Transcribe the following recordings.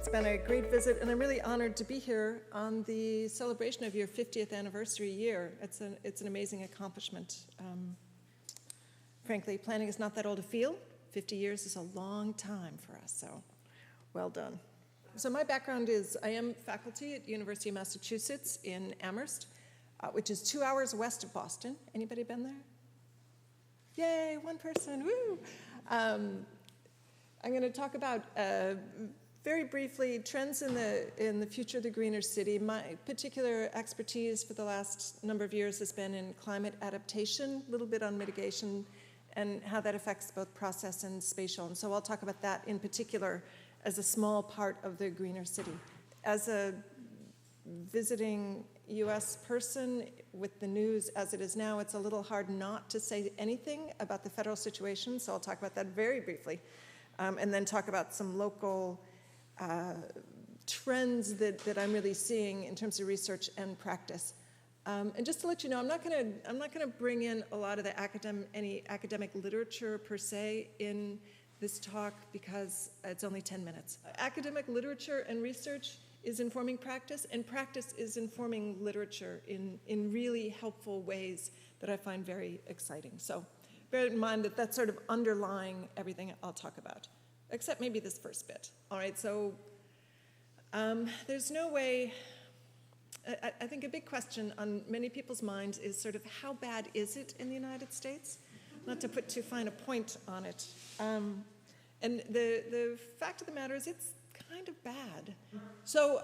It's been a great visit, and I'm really honored to be here on the celebration of your 50th anniversary year. It's an amazing accomplishment. Frankly, planning is not that old a field. 50 years is a long time for us, so well done. So my background is I am faculty at University of Massachusetts in Amherst, which is 2 hours west of Boston. Anybody been there? Yay, one person, woo! I'm going to talk about very briefly trends in the future of the greener city. My particular expertise for the last number of years has been in climate adaptation, a little bit on mitigation, and how that affects both process and spatial. And so I'll talk about that in particular as a small part of the greener city. As a visiting US person with the news as it is now, it's a little hard not to say anything about the federal situation, so I'll talk about that very briefly, and then talk about some local trends that I'm really seeing in terms of research and practice. And just to let you know, I'm not going to bring in a lot of the any academic literature per se in this talk because it's only 10 minutes. Academic literature and research is informing practice, and practice is informing literature in really helpful ways that I find very exciting. So bear in mind that that's sort of underlying everything I'll talk about, except maybe this first bit. All right, so there's no way, I think a big question on many people's minds is sort of how bad is it in the United States? Not to put too fine a point on it. And the fact of the matter is it's kind of bad. So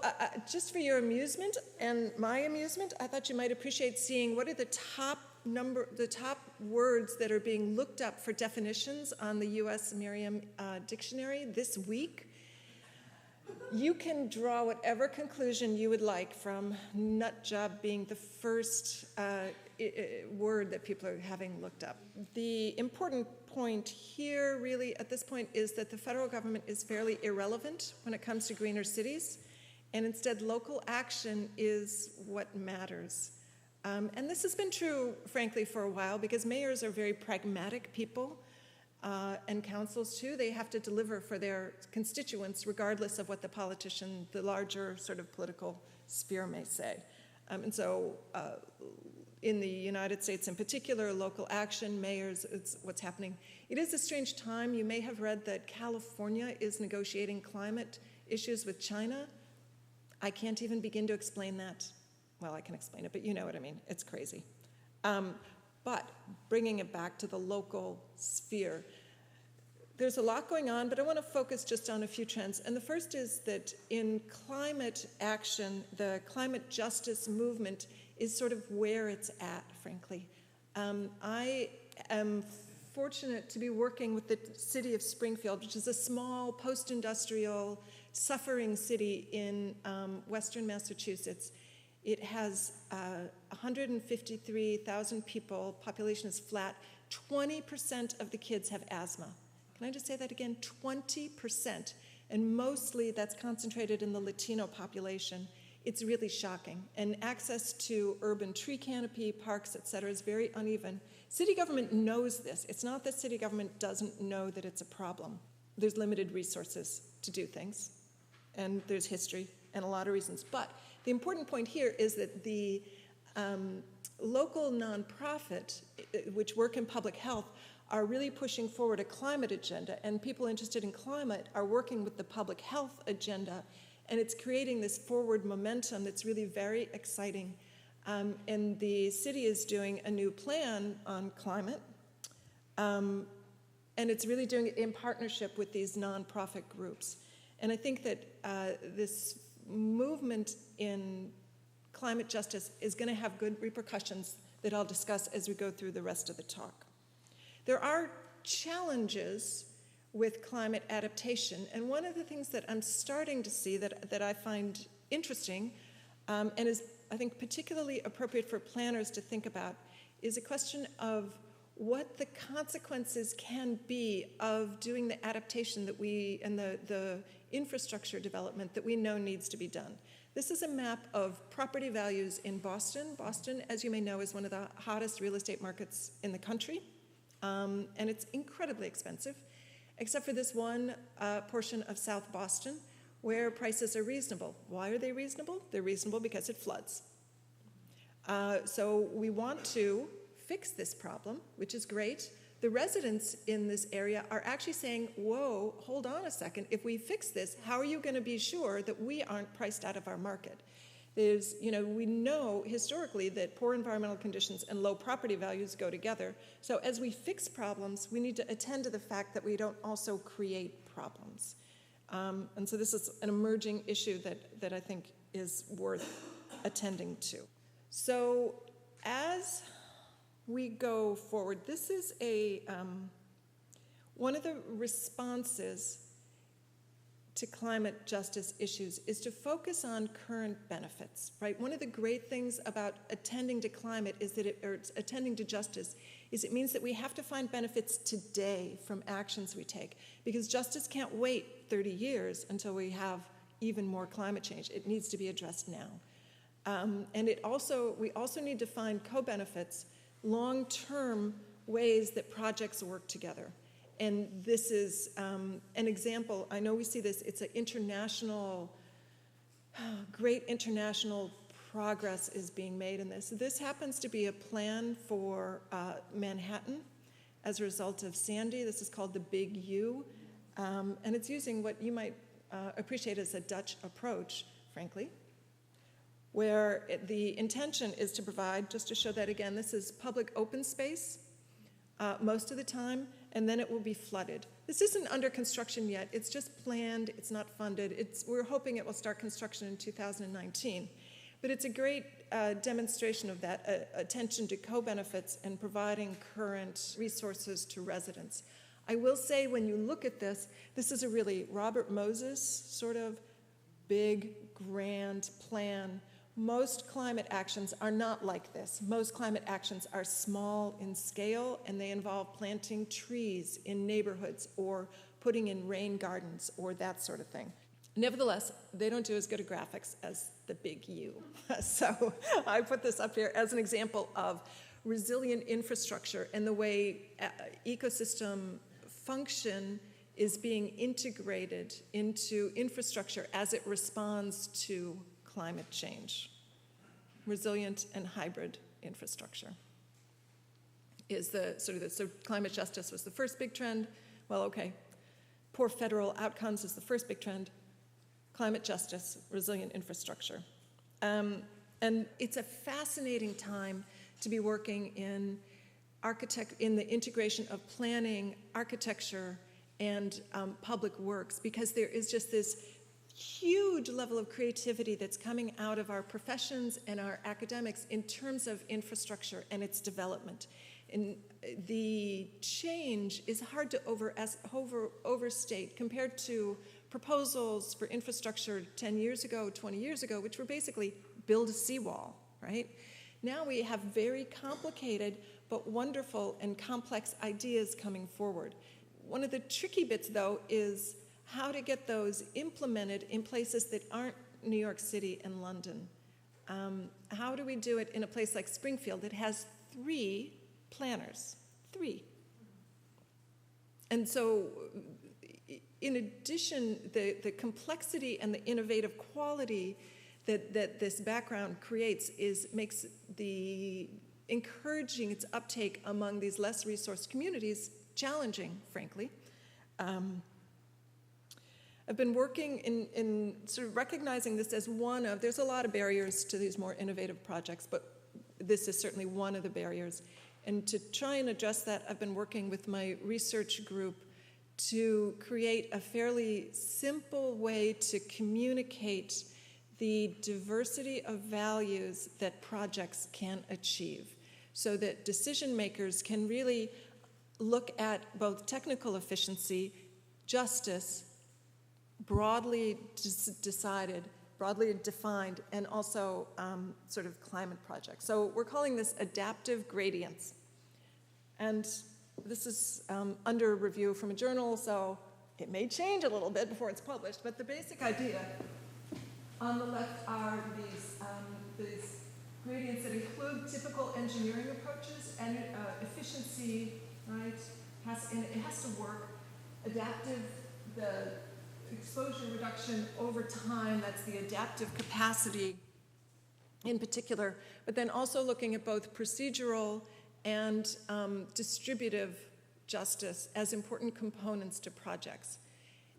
just for your amusement and my amusement, I thought you might appreciate seeing what are the top words that are being looked up for definitions on the US Merriam Dictionary this week. You can draw whatever conclusion you would like from nut job being the first word that people are having looked up. The important point here really at this point is that the federal government is fairly irrelevant when it comes to greener cities, and instead local action is what matters. And this has been true, frankly, for a while because mayors are very pragmatic people, and councils too. They have to deliver for their constituents regardless of what the politician, the larger sort of political sphere may say. And so in the United States in particular, local action, mayors, it's what's happening. It is a strange time. You may have read that California is negotiating climate issues with China. I can't even begin to explain that. Well, I can explain it, but you know what I mean. It's crazy. But bringing it back to the local sphere, there's a lot going on, but I want to focus just on a few trends. And the first is that in climate action, the climate justice movement is sort of where it's at, frankly. I am fortunate to be working with the city of Springfield, which is a small post-industrial suffering city in western Massachusetts. It has 153,000 people, population is flat, 20% of the kids have asthma. Can I just say that again? 20%. And mostly that's concentrated in the Latino population. It's really shocking. And access to urban tree canopy, parks, et cetera, is very uneven. City government knows this. It's not that city government doesn't know that it's a problem. There's limited resources to do things, and there's history and a lot of reasons. But the important point here is that the local nonprofit, which work in public health, are really pushing forward a climate agenda, and people interested in climate are working with the public health agenda, and it's creating this forward momentum that's really very exciting. And the city is doing a new plan on climate, and it's really doing it in partnership with these nonprofit groups. And I think that this movement in climate justice is going to have good repercussions that I'll discuss as we go through the rest of the talk. There are challenges with climate adaptation, and one of the things that I'm starting to see that I find interesting and is, I think, particularly appropriate for planners to think about is a question of what the consequences can be of doing the adaptation that and the infrastructure development that we know needs to be done. This is a map of property values in Boston. Boston, as you may know, is one of the hottest real estate markets in the country, and it's incredibly expensive, except for this one portion of South Boston, where prices are reasonable. Why are they reasonable? They're reasonable because it floods. So we want to fix this problem, which is great. The residents in this area are actually saying, whoa, hold on a second. If we fix this, how are you going to be sure that we aren't priced out of our market? There's, we know historically that poor environmental conditions and low property values go together. So as we fix problems, we need to attend to the fact that we don't also create problems. And so this is an emerging issue that I think is worth attending to. So as we go forward, this is one of the responses to climate justice issues is to focus on current benefits, right? One of the great things about attending to climate is that attending to justice is it means that we have to find benefits today from actions we take, because justice can't wait 30 years until we have even more climate change. It needs to be addressed now. And we also need to find co-benefits, long-term ways that projects work together. And this is an example. I know we see this. It's an great international progress is being made in this. This happens to be a plan for Manhattan as a result of Sandy. This is called the Big U. And it's using what you might appreciate as a Dutch approach, frankly, where the intention is to provide, just to show that again, this is public open space most of the time, and then it will be flooded. This isn't under construction yet. It's just planned. It's not funded. We're hoping it will start construction in 2019. But it's a great demonstration of that attention to co-benefits and providing current resources to residents. I will say when you look at this, this is a really Robert Moses sort of big, grand plan. Most climate actions are not like this. Most climate actions are small in scale, and they involve planting trees in neighborhoods or putting in rain gardens or that sort of thing. Nevertheless, they don't do as good a graphics as the Big U. So I put this up here as an example of resilient infrastructure and the way ecosystem function is being integrated into infrastructure as it responds to climate change. Resilient and hybrid infrastructure is so climate justice was the first big trend. Well, okay, poor federal outcomes is the first big trend. Climate justice, resilient infrastructure. And it's a fascinating time to be working in the integration of planning, architecture, and public works, because there is just this huge level of creativity that's coming out of our professions and our academics in terms of infrastructure and its development. And the change is hard to overstate compared to proposals for infrastructure 10 years ago, 20 years ago, which were basically build a seawall, right? Now we have very complicated but wonderful and complex ideas coming forward. One of the tricky bits, though, is how to get those implemented in places that aren't New York City and London. How do we do it in a place like Springfield that has 3 planners? 3. And so, in addition, the complexity and the innovative quality that this background creates makes the encouraging its uptake among these less resourced communities challenging, frankly. I've been working in sort of recognizing this as there's a lot of barriers to these more innovative projects, but this is certainly one of the barriers. And to try and address that, I've been working with my research group to create a fairly simple way to communicate the diversity of values that projects can achieve, so that decision makers can really look at both technical efficiency, justice, broadly defined, and also sort of climate projects. So we're calling this adaptive gradients. And this is under review from a journal, so it may change a little bit before it's published, but the basic idea on the left are these gradients that include typical engineering approaches and efficiency, right? It has to work. Adaptive, exposure reduction over time, that's the adaptive capacity in particular, but then also looking at both procedural and distributive justice as important components to projects.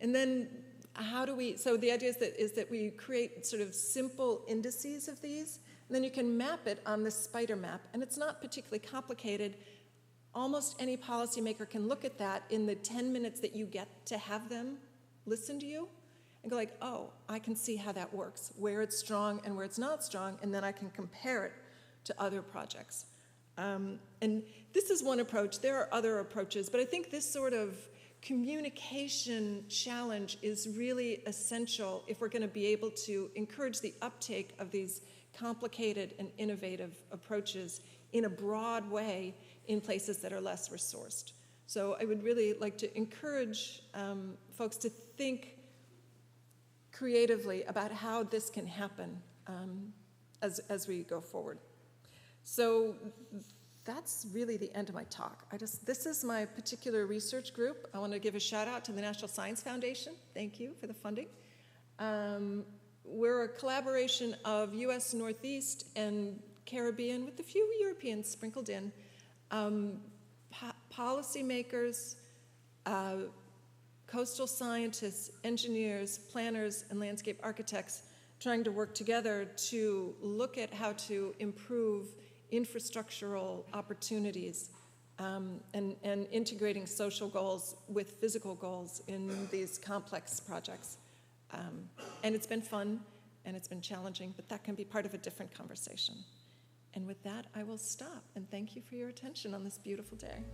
And then how do we, so the idea is that we create sort of simple indices of these, and then you can map it on this spider map, and it's not particularly complicated. Almost any policymaker can look at that in the 10 minutes that you get to have them listen to you and go like, oh, I can see how that works, where it's strong and where it's not strong, and then I can compare it to other projects. And this is one approach. There are other approaches, but I think this sort of communication challenge is really essential if we're going to be able to encourage the uptake of these complicated and innovative approaches in a broad way in places that are less resourced. So I would really like to encourage folks to think creatively about how this can happen as we go forward. So that's really the end of my talk. This is my particular research group. I want to give a shout out to the National Science Foundation. Thank you for the funding. We're a collaboration of US Northeast and Caribbean with a few Europeans sprinkled in, policymakers, coastal scientists, engineers, planners, and landscape architects trying to work together to look at how to improve infrastructural opportunities and integrating social goals with physical goals in these complex projects. And it's been fun and it's been challenging, but that can be part of a different conversation. And with that, I will stop and thank you for your attention on this beautiful day.